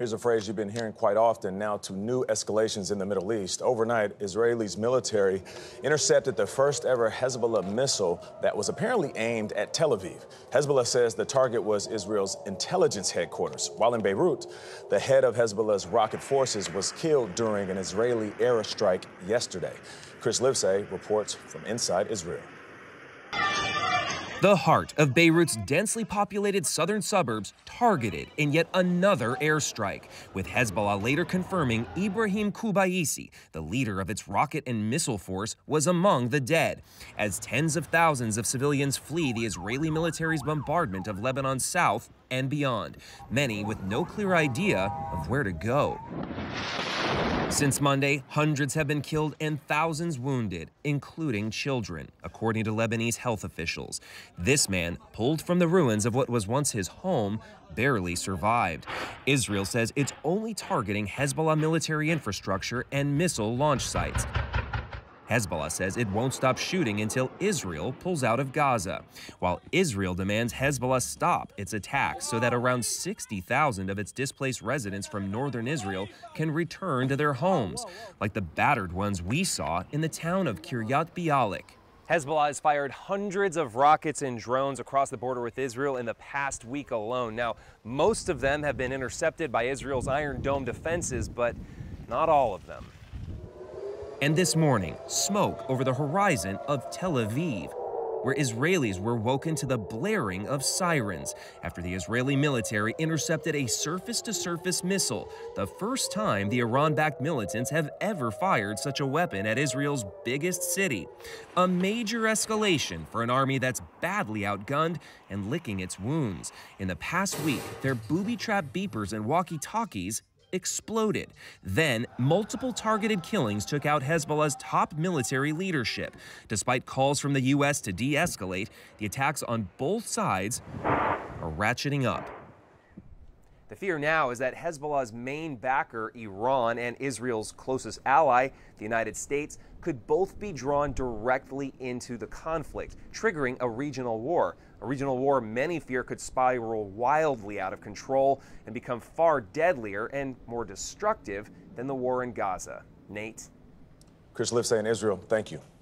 Here's a phrase you've been hearing quite often. Now to new escalations in the Middle East. Overnight, Israel's military intercepted the first ever Hezbollah missile that was apparently aimed at Tel Aviv. Hezbollah says the target was Israel's intelligence headquarters. While in Beirut, the head of Hezbollah's rocket forces was killed during an Israeli airstrike yesterday. Chris Livesay reports from inside Israel. The heart of Beirut's densely populated southern suburbs targeted in yet another airstrike, with Hezbollah later confirming Ibrahim Kubaisi, the leader of its rocket and missile force, was among the dead, as tens of thousands of civilians flee the Israeli military's bombardment of Lebanon's south and beyond, many with no clear idea of where to go. Since Monday, hundreds have been killed and thousands wounded, including children, according to Lebanese health officials. This man, pulled from the ruins of what was once his home, barely survived. Israel says it's only targeting Hezbollah military infrastructure and missile launch sites. Hezbollah says it won't stop shooting until Israel pulls out of Gaza, while Israel demands Hezbollah stop its attacks so that around 60,000 of its displaced residents from northern Israel can return to their homes, like the battered ones we saw in the town of Kiryat Bialik. Hezbollah has fired hundreds of rockets and drones across the border with Israel in the past week alone. Now, most of them have been intercepted by Israel's Iron Dome defenses, but not all of them. And this morning, smoke over the horizon of Tel Aviv, where Israelis were woken to the blaring of sirens after the Israeli military intercepted a surface-to-surface missile, the first time the Iran-backed militants have ever fired such a weapon at Israel's biggest city. A major escalation for an army that's badly outgunned and licking its wounds. In the past week, their booby-trap beepers and walkie-talkies exploded. Then, multiple targeted killings took out Hezbollah's top military leadership. Despite calls from the U.S. to de-escalate, the attacks on both sides are ratcheting up. The fear now is that Hezbollah's main backer, Iran, and Israel's closest ally, the United States, could both be drawn directly into the conflict, triggering a regional war. A regional war many fear could spiral wildly out of control and become far deadlier and more destructive than the war in Gaza. Nate? Chris Livesay in Israel, thank you.